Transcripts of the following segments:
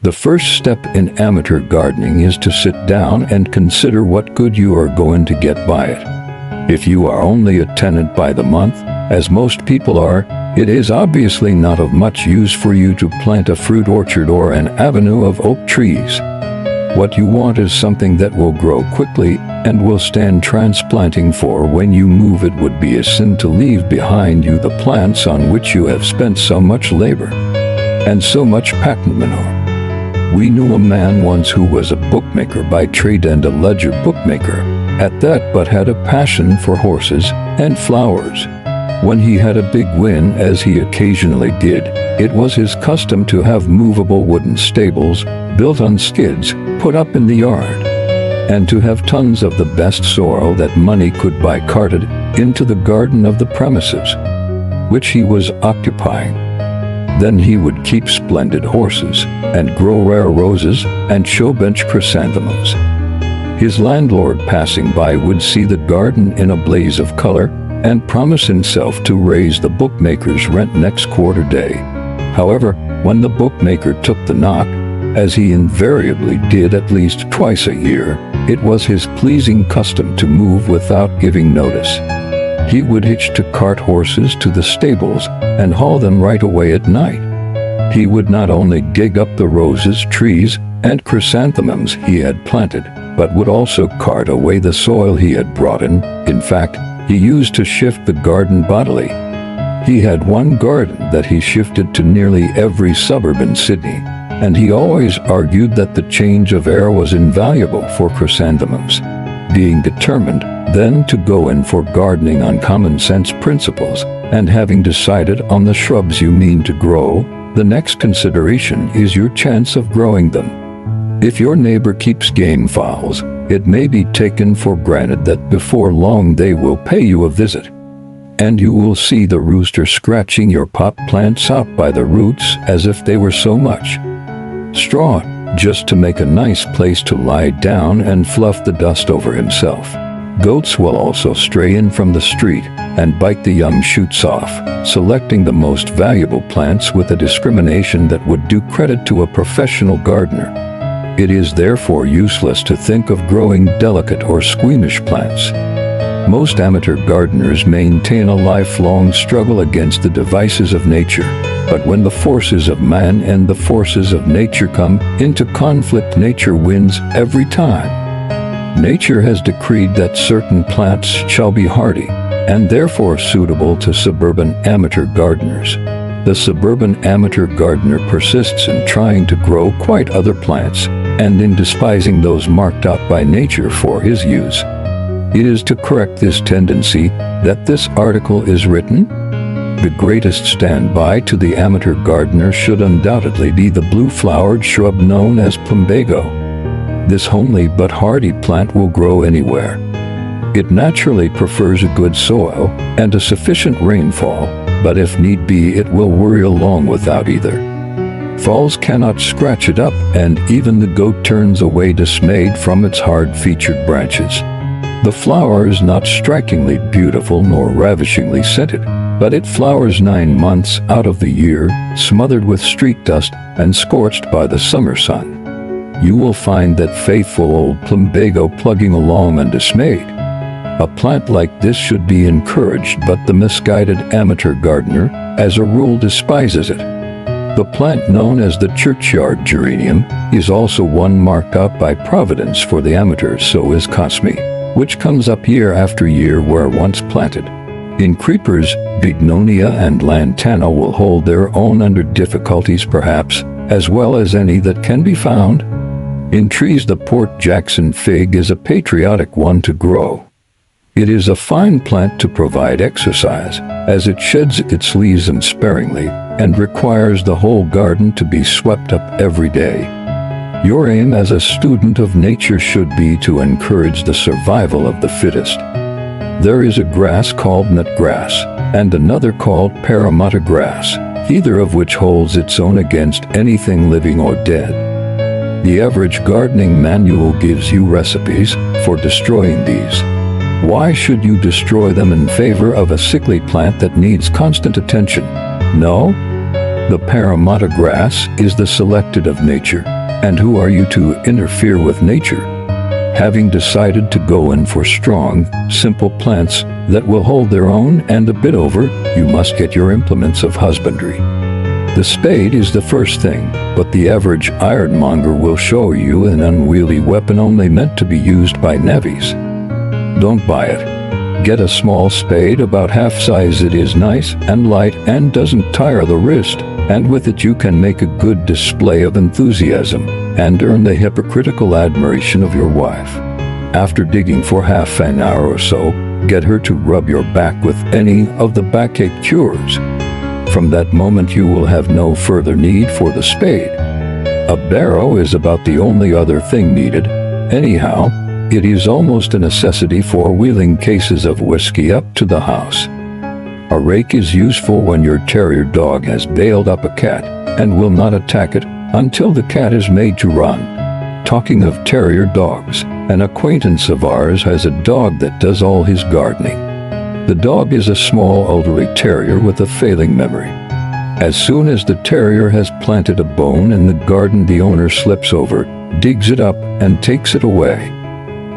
The first step in amateur gardening is to sit down and consider what good you are going to get by it. If you are only a tenant by the month, as most people are, it is obviously not of much use for you to plant a fruit orchard or an avenue of oak trees. What you want is something that will grow quickly and will stand transplanting, for when you move it would be a sin to leave behind you the plants on which you have spent so much labor and so much patent manure. We knew a man once who was a bookmaker by trade and a ledger bookmaker at that, but had a passion for horses and flowers. When he had a big win, as he occasionally did, it was his custom to have movable wooden stables built on skids put up in the yard, and to have tons of the best soil that money could buy carted into the garden of the premises which he was occupying. Then he would keep splendid horses and grow rare roses and showbench chrysanthemums. His landlord passing by would see the garden in a blaze of color and promise himself to raise the bookmaker's rent next quarter day. However, when the bookmaker took the knock, as he invariably did at least twice a year, it was his pleasing custom to move without giving notice. He would hitch to cart horses to the stables and haul them right away at night. He would not only dig up the roses, trees, and chrysanthemums he had planted, but would also cart away the soil he had brought in. In fact, he used to shift the garden bodily. He had one garden that he shifted to nearly every suburb in Sydney, and he always argued that the change of air was invaluable for chrysanthemums. Being determined then to go in for gardening on common sense principles, and having decided on the shrubs you mean to grow, the next consideration is your chance of growing them. If your neighbor keeps game fowls, it may be taken for granted that before long they will pay you a visit, and you will see the rooster scratching your pot plants out by the roots as if they were so much straw, just to make a nice place to lie down and fluff the dust over himself. Goats will also stray in from the street and bite the young shoots off, selecting the most valuable plants with a discrimination that would do credit to a professional gardener. It is therefore useless to think of growing delicate or squeamish plants. Most amateur gardeners maintain a lifelong struggle against the devices of nature, but when the forces of man and the forces of nature come into conflict, nature wins every time. Nature has decreed that certain plants shall be hardy, and therefore suitable to suburban amateur gardeners. The suburban amateur gardener persists in trying to grow quite other plants, and in despising those marked out by nature for his use. It is to correct this tendency that this article is written. The greatest standby to the amateur gardener should undoubtedly be the blue-flowered shrub known as plumbago. This homely but hardy plant will grow anywhere. It naturally prefers a good soil and a sufficient rainfall, but if need be it will worry along without either. Fowls cannot scratch it up, and even the goat turns away dismayed from its hard-featured branches. The flower is not strikingly beautiful nor ravishingly scented, but it flowers 9 months out of the year, smothered with street dust and scorched by the summer sun. You will find that faithful old plumbago plugging along undismayed. A plant like this should be encouraged, but the misguided amateur gardener, as a rule, despises it. The plant known as the churchyard geranium is also one marked out by Providence for the amateurs. So is cosme, which comes up year after year where once planted. In creepers, bignonia and lantana will hold their own under difficulties perhaps, as well as any that can be found. In trees, the Port Jackson fig is a patriotic one to grow. It is a fine plant to provide exercise, as it sheds its leaves unsparingly and requires the whole garden to be swept up every day. Your aim as a student of nature should be to encourage the survival of the fittest. There is a grass called nutgrass and another called Parramatta grass, either of which holds its own against anything living or dead. The average gardening manual gives you recipes for destroying these. Why should you destroy them in favor of a sickly plant that needs constant attention? No, The Parramatta grass is the selected of nature, and who are you to interfere with nature? Having decided to go in for strong, simple plants that will hold their own and a bit over, you must get your implements of husbandry. The spade is the first thing, but the average ironmonger will show you an unwieldy weapon only meant to be used by navvies. Don't buy it. Get a small spade about half size. It is nice and light and doesn't tire the wrist, and with it you can make a good display of enthusiasm and earn the hypocritical admiration of your wife. After digging for half an hour or so, get her to rub your back with any of the backache cures. From that moment you will have no further need for the spade. A barrow is about the only other thing needed. Anyhow, it is almost a necessity for wheeling cases of whiskey up to the house. A rake is useful when your terrier dog has bailed up a cat and will not attack it until the cat is made to run. Talking of terrier dogs, an acquaintance of ours has a dog that does all his gardening. The dog is a small elderly terrier with a failing memory. As soon as the terrier has planted a bone in the garden, the owner slips over, digs it up, and takes it away.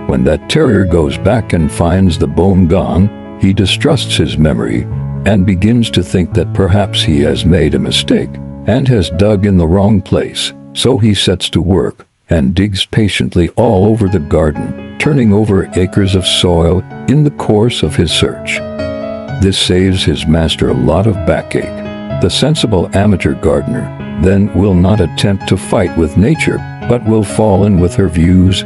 When that terrier goes back and finds the bone gone, he distrusts his memory and begins to think that perhaps he has made a mistake and has dug in the wrong place. So he sets to work and digs patiently all over the garden, turning over acres of soil in the course of his search. This saves his master a lot of backache. The sensible amateur gardener then will not attempt to fight with nature, but will fall in with her views.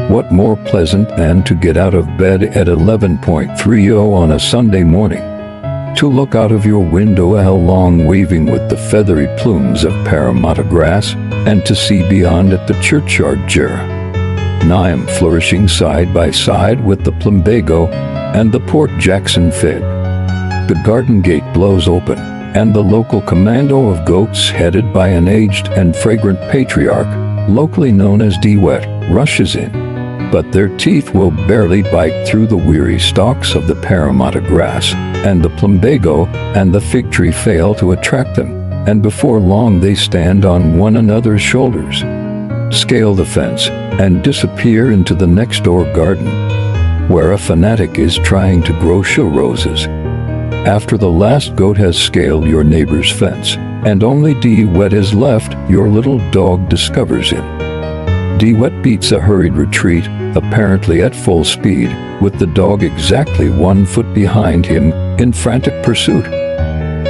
What more pleasant than to get out of bed at 11:30 on a Sunday morning, to look out of your window along waving with the feathery plumes of Parramatta grass, and to see beyond at the churchyard jarrah, Niam flourishing side by side with the plumbago and the Port Jackson fig. The garden gate blows open, and the local commando of goats headed by an aged and fragrant patriarch, locally known as D-Wet, rushes in. But their teeth will barely bite through the weary stalks of the Parramatta grass, and the plumbago and the fig tree fail to attract them, and before long they stand on one another's shoulders, scale the fence, and disappear into the next-door garden, where a fanatic is trying to grow show roses. After the last goat has scaled your neighbor's fence, and only D-Wet is left, your little dog discovers him. D-Wet beats a hurried retreat, apparently at full speed, with the dog exactly 1 foot behind him, in frantic pursuit.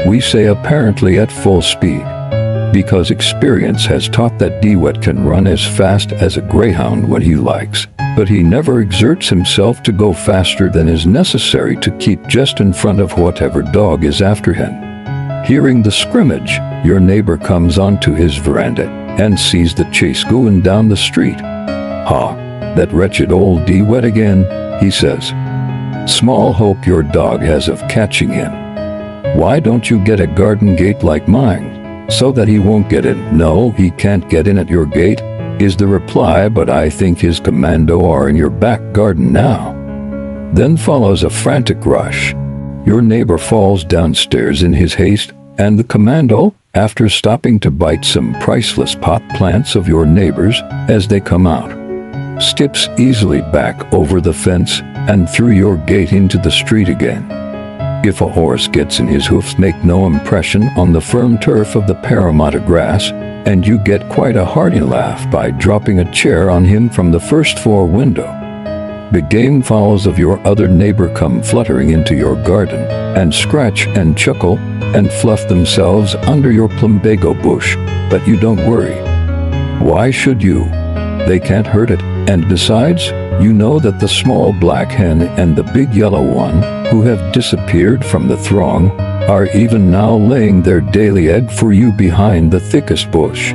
We say apparently at full speed, because experience has taught that D-Wet can run as fast as a greyhound when he likes, but he never exerts himself to go faster than is necessary to keep just in front of whatever dog is after him. Hearing the scrimmage, your neighbor comes onto his veranda and sees the chase going down the street. "Ha, that wretched old D-Wet again," he says. "Small hope your dog has of catching him. Why don't you get a garden gate like mine, so that he won't get in?" "No, he can't get in at your gate," is the reply, "but I think his commando are in your back garden now." Then follows a frantic rush. Your neighbor falls downstairs in his haste, and the commando, after stopping to bite some priceless pot plants of your neighbor's as they come out, skips easily back over the fence and through your gate into the street again. If a horse gets in, his hoofs make no impression on the firm turf of the Parramatta grass, and you get quite a hearty laugh by dropping a chair on him from the first floor window. The game fowls of your other neighbor come fluttering into your garden, and scratch and chuckle and fluff themselves under your plumbago bush, but you don't worry. Why should you? They can't hurt it, and besides, you know that the small black hen and the big yellow one, who have disappeared from the throng, are even now laying their daily egg for you behind the thickest bush.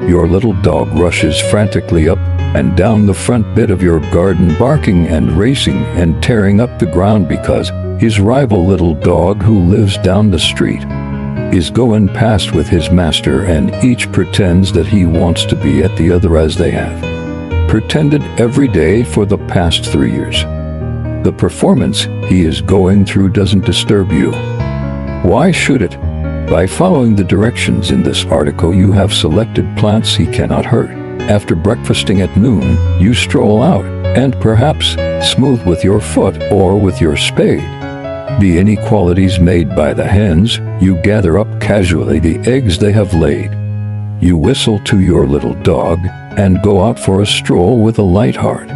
Your little dog rushes frantically up and down the front bit of your garden, barking and racing and tearing up the ground because his rival little dog, who lives down the street, is going past with his master, and each pretends that he wants to be at the other, as they have pretended every day for the past 3 years. The performance he is going through doesn't disturb you. Why should it? By following the directions in this article, you have selected plants he cannot hurt. After breakfasting at noon, you stroll out and perhaps smooth with your foot or with your spade the inequalities made by the hens. You gather up casually the eggs they have laid. You whistle to your little dog and go out for a stroll with a light heart.